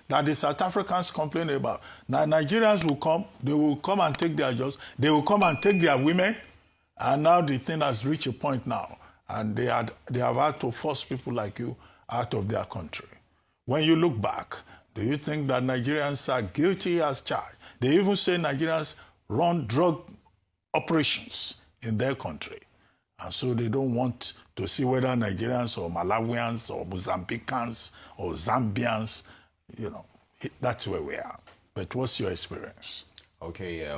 that the South Africans complain about. Now Nigerians will come, they will come and take their jobs, they will come and take their women, and now the thing has reached a point now, and they have had to force people like you out of their country. When you look back, do you think that Nigerians are guilty as charged? They even say Nigerians run drug operations in their country. And so they don't want to see whether Nigerians or Malawians or Mozambicans or Zambians, that's where we are. But what's your experience? Okay,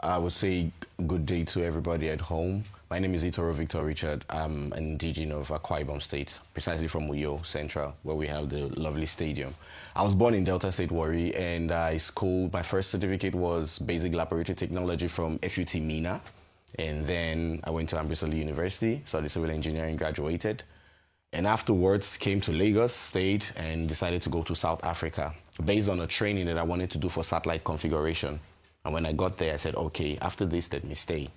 I would say good day to everybody at home. My name is Itoro Victor Richard. I'm an indigenous of Akwa Ibom State, precisely from Uyo Central, where we have the lovely stadium. I was born in Delta State, Warri, and my first certificate was Basic Laboratory Technology from FUT Mina. And then I went to Ambrisali University, studied civil engineering, graduated. And afterwards came to Lagos, stayed, and decided to go to South Africa based on a training that I wanted to do for satellite configuration. And when I got there, I said, okay, after this, let me stay.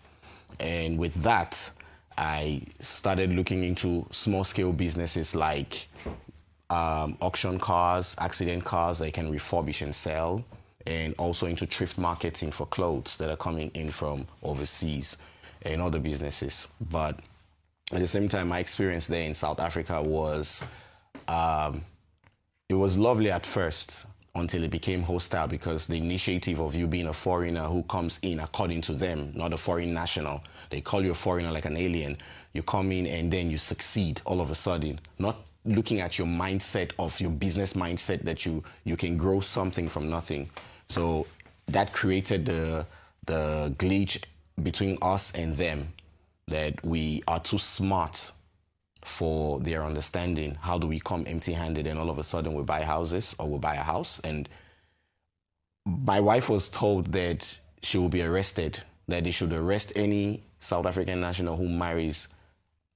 And with that, I started looking into small-scale businesses like auction cars, accident cars that I can refurbish and sell, and also into thrift marketing for clothes that are coming in from overseas and other businesses. But at the same time, my experience there in South Africa was, it was lovely at first until it became hostile, because the initiative of you being a foreigner who comes in according to them, not a foreign national. They call you a foreigner like an alien. You come in and then you succeed all of a sudden, not looking at your mindset of your business mindset that you can grow something from nothing. So that created the glitch between us and them, that we are too smart for their understanding. How do we come empty-handed and all of a sudden we buy houses, or we buy a house? And my wife was told that she will be arrested, that they should arrest any South African national who marries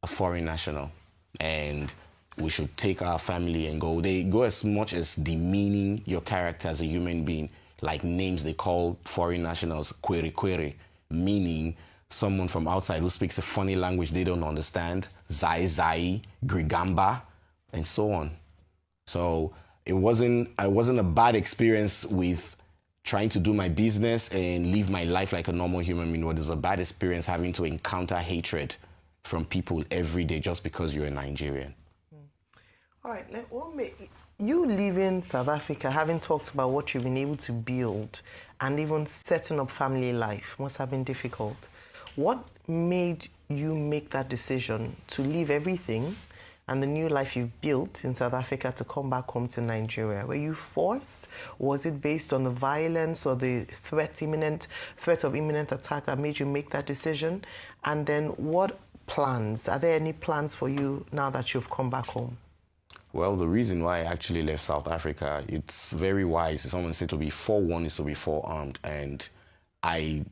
a foreign national, and we should take our family and go. They go as much as demeaning your character as a human being, like names they call foreign nationals kwere kwere, meaning someone from outside who speaks a funny language they don't understand, zai zai, grigamba, and so on. So I wasn't a bad experience with trying to do my business and live my life like a normal human being. It was a bad experience having to encounter hatred from people every day just because you're a Nigerian. All right, you live in South Africa, having talked about what you've been able to build and even setting up family life must have been difficult. What made you make that decision to leave everything and the new life you've built in South Africa to come back home to Nigeria? Were you forced? Was it based on the violence or the threat of imminent attack that made you make that decision? And then what plans? Are there any plans for you now that you've come back home? Well, the reason why I actually left South Africa, it's very wise. Someone said to be forewarned is to be forearmed. And I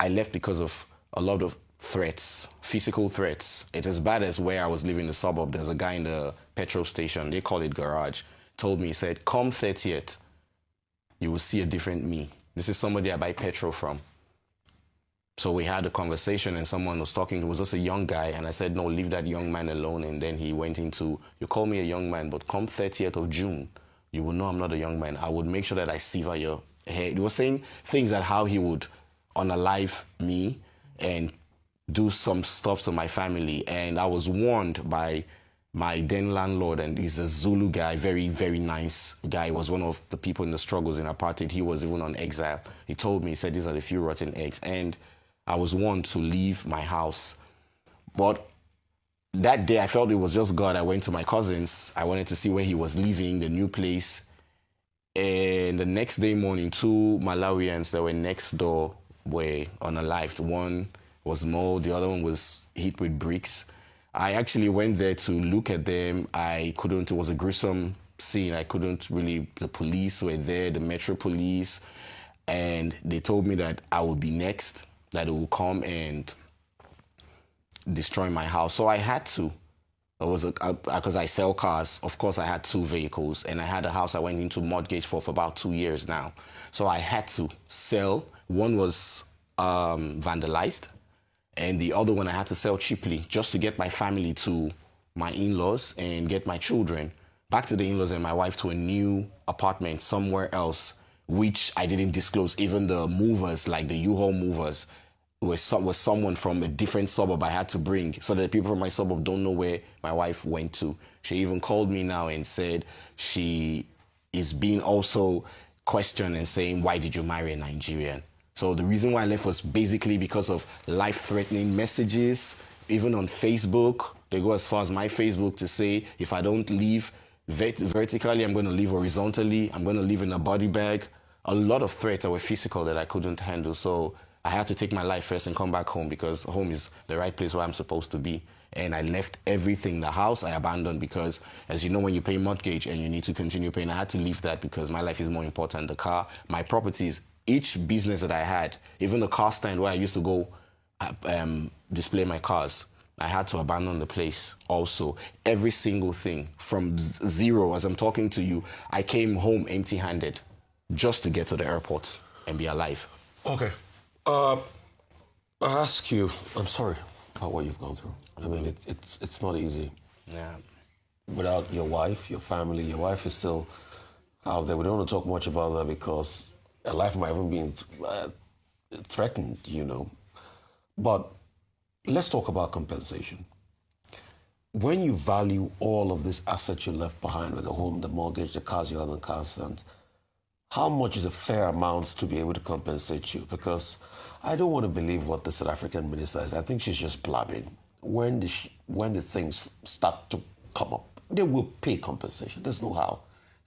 left because of a lot of threats, physical threats. It's as bad as where I was living in the suburb. There's a guy in the petrol station, they call it garage, told me, he said, come 30th, you will see a different me. This is somebody I buy petrol from. So we had a conversation and someone was talking, it was just a young guy, and I said, no, leave that young man alone. And then he went into, you call me a young man, but come 30th of June, you will know I'm not a young man. I would make sure that I sever your hair. He was saying things that how he would unalive me and do some stuff to my family. And I was warned by my then landlord, and he's a Zulu guy, very, very nice guy. He was one of the people in the struggles in apartheid. He was even on exile. He told me, he said, these are the few rotten eggs. And I was warned to leave my house. But that day, I felt it was just God. I went to my cousin's. I wanted to see where he was living, the new place. And the next day morning, two Malawians that were next door were unalived. One was mauled, the other one was hit with bricks. I actually went there to look at them. It was a gruesome scene. I couldn't really, the police were there, the Metro police, and they told me that I would be next, that it will come and destroy my house. So I had to. Because I sell cars, of course I had two vehicles, and I had a house I went into mortgage for about 2 years now. So I had to sell. One was vandalized, and the other one I had to sell cheaply just to get my family to my in-laws and get my children back to the in-laws and my wife to a new apartment somewhere else, which I didn't disclose. Even the movers, like the U-Haul movers, was someone from a different suburb I had to bring so that the people from my suburb don't know where my wife went to. She even called me now and said she is being also questioned and saying, why did you marry a Nigerian? So the reason why I left was basically because of life-threatening messages. Even on Facebook, they go as far as my Facebook to say, if I don't leave vertically, I'm going to leave horizontally, I'm going to leave in a body bag. A lot of threats that were physical that I couldn't handle. So I had to take my life first and come back home because home is the right place where I'm supposed to be. And I left everything, the house I abandoned because, as you know, when you pay mortgage and you need to continue paying, I had to leave that because my life is more important. The car, my properties, each business that I had, even the car stand where I used to go display my cars, I had to abandon the place also. Every single thing from zero, as I'm talking to you, I came home empty-handed just to get to the airport and be alive. Okay. I ask you, I'm sorry about what you've gone through. I mean, it's not easy. Yeah. Without your wife, your family, your wife is still out there. We don't want to talk much about that because her life might even be threatened, you know. But let's talk about compensation. When you value all of these assets you left behind with the home, the mortgage, the cars you had on car stand, how much is a fair amount to be able to compensate you? Because I don't want to believe what the South African minister is. I think she's just blabbing. When the things start to come up, they will pay compensation. There's no how.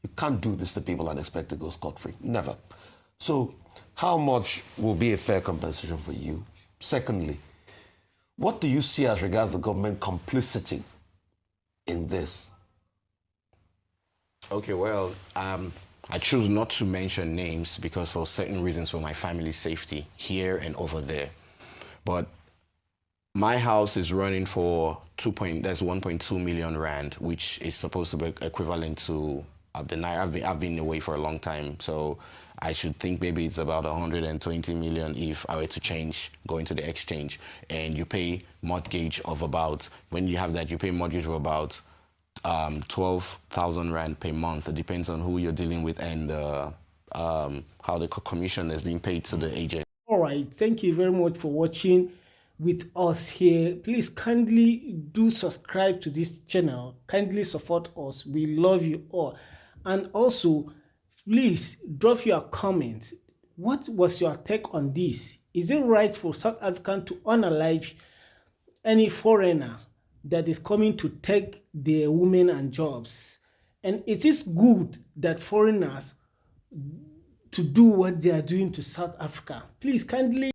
You can't do this to people and expect to go scot-free. Never. So how much will be a fair compensation for you? Secondly, what do you see as regards the government complicity in this? Okay, well, I choose not to mention names because for certain reasons for my family's safety here and over there. But my house is running for that's 1.2 million rand, which is supposed to be equivalent to I've been away for a long time, so I should think maybe it's about 120 million if I were to go into the exchange, and you pay mortgage of about, when you have that, you pay mortgage of about 12,000 rand per month. It depends on who you're dealing with and how the commission is being paid to the agent. All right, thank you very much for watching with us here. Please kindly do subscribe to this channel. Kindly support us. We love you all. And also, please drop your comments. What was your take on this? Is it right for South African to unalive any foreigner that is coming to take their women and jobs? And it is good that foreigners to do what they are doing to South Africa. Please kindly